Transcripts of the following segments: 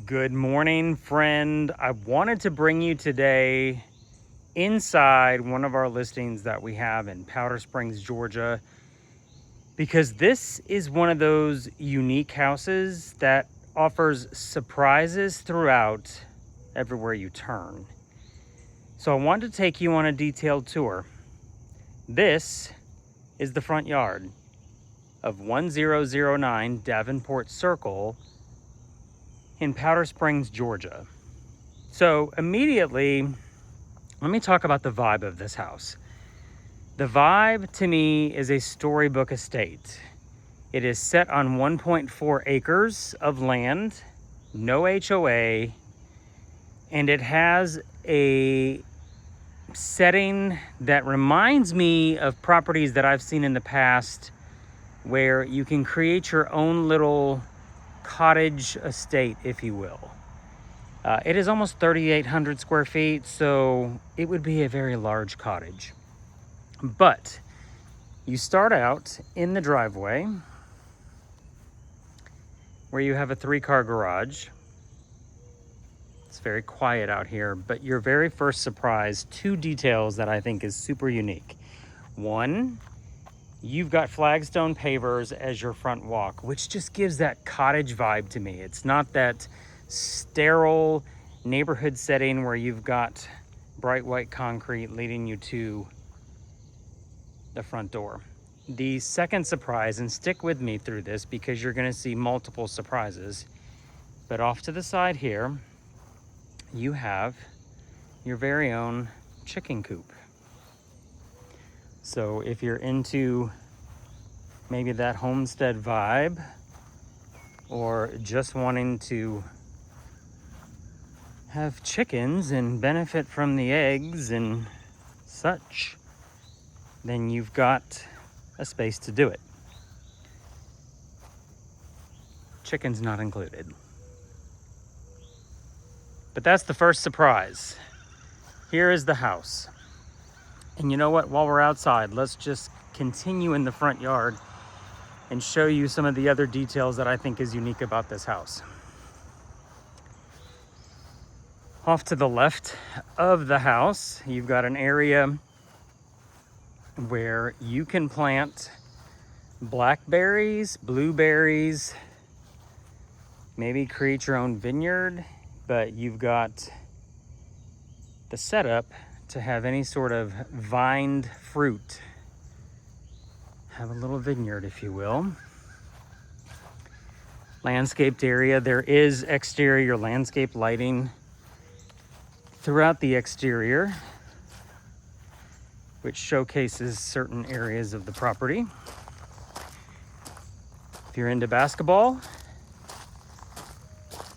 Good morning, friend. I wanted to bring you today inside one of our listings that we have in Powder Springs, Georgia, because this is one of those unique houses that offers surprises throughout everywhere you turn. So I wanted to take you on a detailed tour. This is the front yard of 1009 Davenport Circle in Powder Springs, Georgia. So immediately, let me talk about the vibe of this house. The vibe to me is a storybook estate. It is set on 1.4 acres of land, no HOA, and it has a setting that reminds me of properties that I've seen in the past where you can create your own little cottage estate, if you will. It is almost 3,800 square feet, so it would be a very large cottage. But you start out in the driveway where you have a 3-car garage. It's very quiet out here, but your very first surprise, 2 details that I think is super unique. One, you've got flagstone pavers as your front walk, which just gives that cottage vibe to me. It's not that sterile neighborhood setting where you've got bright white concrete leading you to the front door. The second surprise, and stick with me through this because you're going to see multiple surprises, but off to the side here, you have your very own chicken coop. So if you're into maybe that homestead vibe, or just wanting to have chickens and benefit from the eggs and such, then you've got a space to do it. Chickens not included. But that's the first surprise. Here is the house. And you know what? While we're outside, let's just continue in the front yard and show you some of the other details that I think is unique about this house. Off to the left of the house, you've got an area where you can plant blackberries, blueberries, maybe create your own vineyard, but you've got the setup to have any sort of vined fruit. Have a little vineyard, if you will. Landscaped area. There is exterior landscape lighting throughout the exterior, which showcases certain areas of the property. If you're into basketball,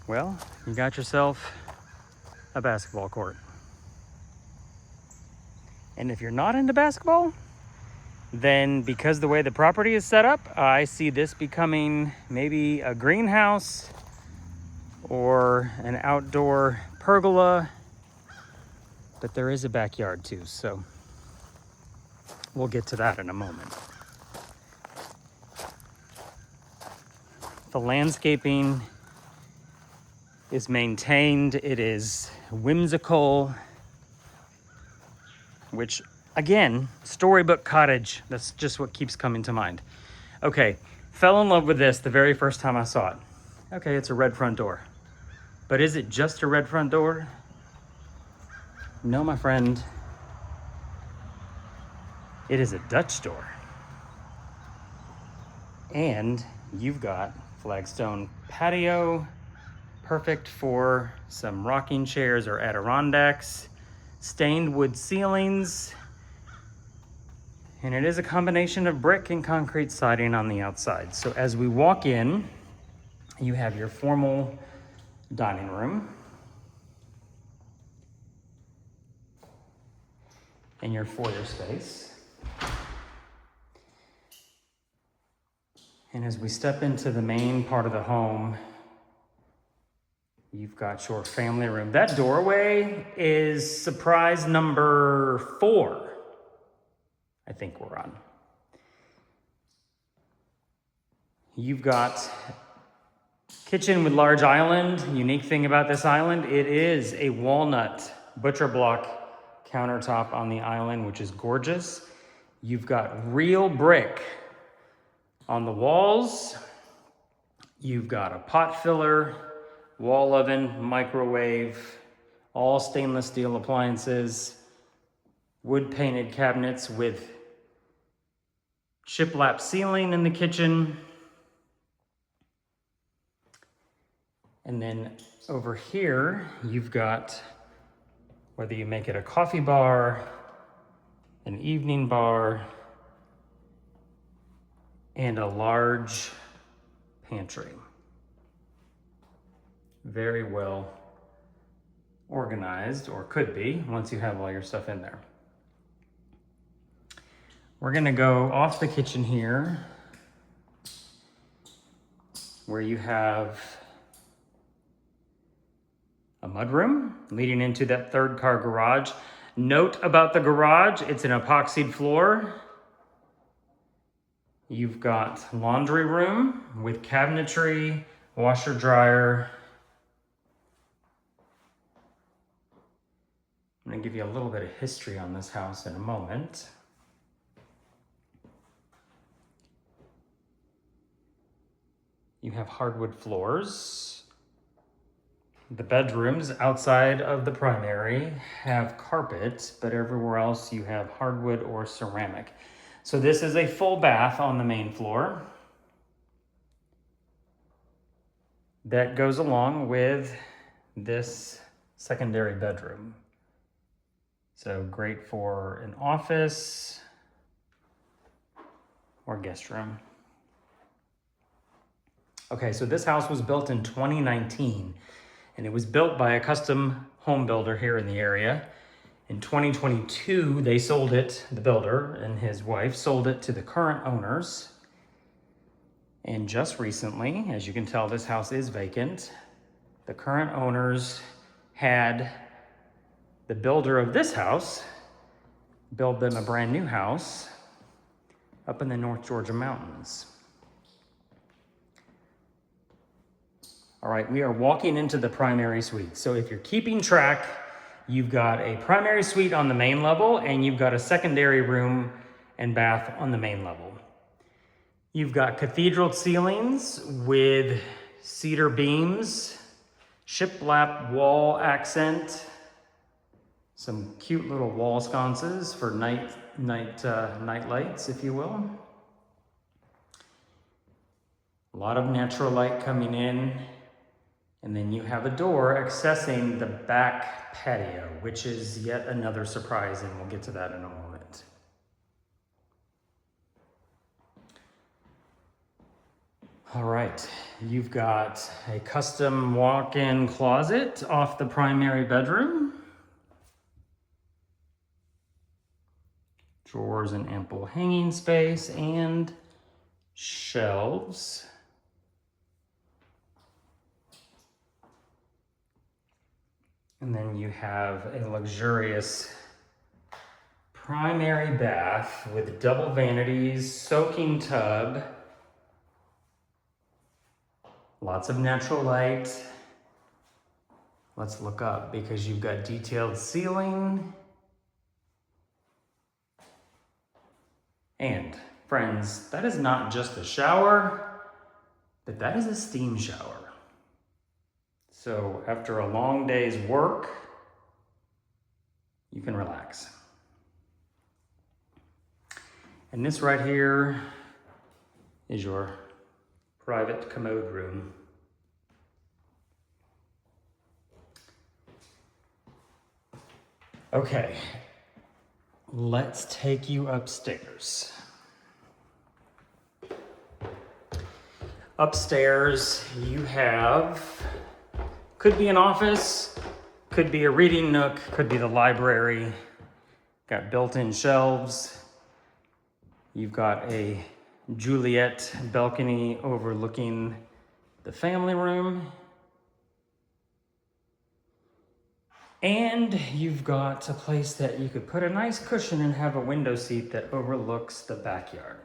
well, you got yourself a basketball court. And if you're not into basketball, then because the way the property is set up, I see this becoming maybe a greenhouse or an outdoor pergola, but there is a backyard too, so we'll get to that in a moment. The landscaping is maintained. It is whimsical, which again, storybook cottage, that's just what keeps coming to mind. Okay, fell in love with this the very first time I saw it. Okay, it's a red front door. But is it just a red front door? No, my friend. It is a Dutch door. And you've got flagstone patio, perfect for some rocking chairs or Adirondacks, stained wood ceilings, and it is a combination of brick and concrete siding on the outside. So as we walk in, you have your formal dining room and your foyer space. And as we step into the main part of the home, you've got your family room. That doorway is surprise number 4. I think we're on. You've got Kitchen with large island. Unique thing about this island, it is a walnut butcher block countertop on the island, which is gorgeous. You've got real brick on the walls. You've got a pot filler, wall oven, microwave, all stainless steel appliances, wood painted cabinets with shiplap ceiling in the kitchen. And then over here, you've got, whether you make it a coffee bar, an evening bar, and a large pantry. Very well organized, or could be, once you have all your stuff in there. We're gonna go off the kitchen here, where you have a mudroom leading into that third car garage. Note about the garage, it's an epoxied floor. You've got laundry room with cabinetry, washer dryer. I'm gonna give you a little bit of history on this house in a moment. You have hardwood floors. The bedrooms outside of the primary have carpet, but everywhere else you have hardwood or ceramic. So this is a full bath on the main floor that goes along with this secondary bedroom. So great for an office or guest room. Okay, so this house was built in 2019. And it was built by a custom home builder here in the area. In 2022, they sold it, the builder and his wife sold it to the current owners. And just recently, as you can tell, this house is vacant. The current owners had the builder of this house build them a brand new house up in the North Georgia mountains. All right, we are walking into the primary suite. So if you're keeping track, you've got a primary suite on the main level and you've got a secondary room and bath on the main level. You've got cathedral ceilings with cedar beams, shiplap wall accent, some cute little wall sconces for night lights, if you will. A lot of natural light coming in. And then you have a door accessing the back patio, which is yet another surprise, and we'll get to that in a moment. All right, you've got a custom walk-in closet off the primary bedroom. Drawers and ample hanging space and shelves. And then you have a luxurious primary bath with double vanities, soaking tub, lots of natural light. Let's look up because you've got detailed ceiling. And friends, that is not just a shower, but that is a steam shower. So after a long day's work, you can relax. And this right here is your private commode room. Okay, let's take you upstairs. Upstairs, you have, could be an office, could be a reading nook, could be the library. Got built-in shelves. You've got a Juliet balcony overlooking the family room. And you've got a place that you could put a nice cushion and have a window seat that overlooks the backyard.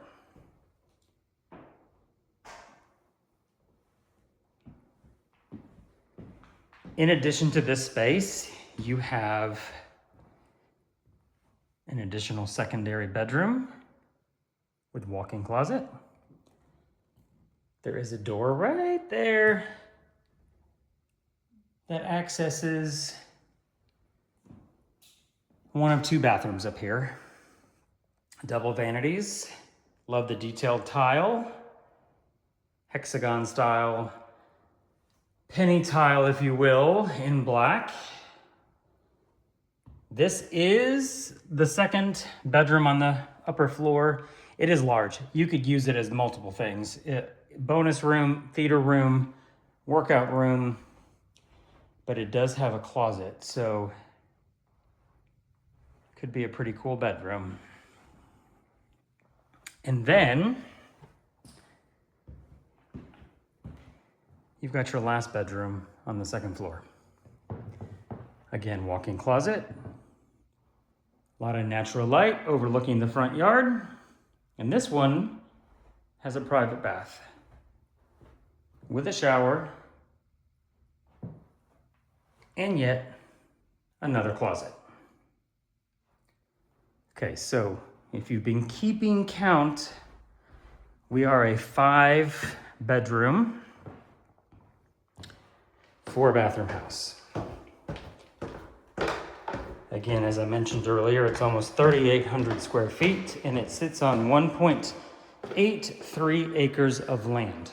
In addition to this space, you have an additional secondary bedroom with walk-in closet. There is a door right there that accesses one of two bathrooms up here. Double vanities. Love the detailed tile. Hexagon style. Penny tile, if you will, in black. This is the second bedroom on the upper floor. It is large. You could use it as multiple things. Bonus room, theater room, workout room, but it does have a closet, so could be a pretty cool bedroom. And then you've got your last bedroom on the second floor. Again, walk-in closet, a lot of natural light overlooking the front yard. And this one has a private bath with a shower and yet another closet. Okay, so if you've been keeping count, we are a 5-bedroom, 4-bathroom house. Again, as I mentioned earlier, it's almost 3,800 square feet and it sits on 1.83 acres of land.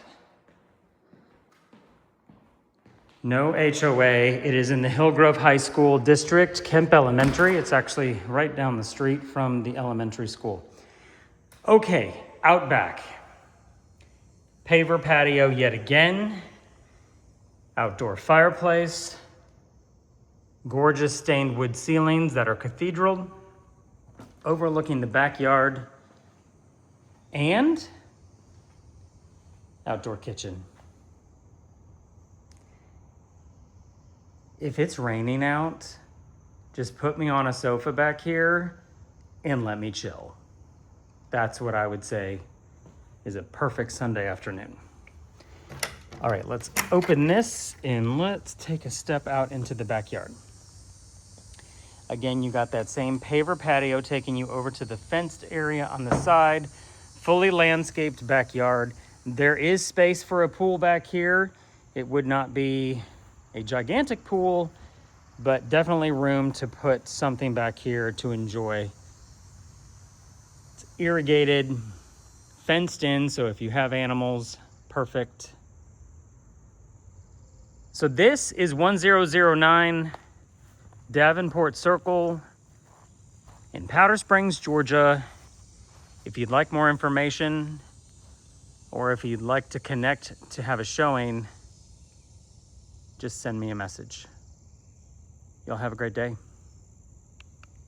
No HOA. It is in the Hillgrove High School District, Kemp Elementary. It's actually right down the street from the elementary school. Okay, out back. Paver patio yet again. Outdoor fireplace. Gorgeous stained wood ceilings that are cathedral. Overlooking the backyard. And outdoor kitchen. If it's raining out, just put me on a sofa back here and let me chill. That's what I would say is a perfect Sunday afternoon. All right, let's open this and let's take a step out into the backyard. Again, you got that same paver patio taking you over to the fenced area on the side, fully landscaped backyard. There is space for a pool back here. It would not be a gigantic pool, but definitely room to put something back here to enjoy. It's irrigated, fenced in, so if you have animals, perfect. So this is 1009 Davenport Circle in Powder Springs, Georgia. If you'd like more information, or if you'd like to connect to have a showing, just send me a message. Y'all have a great day.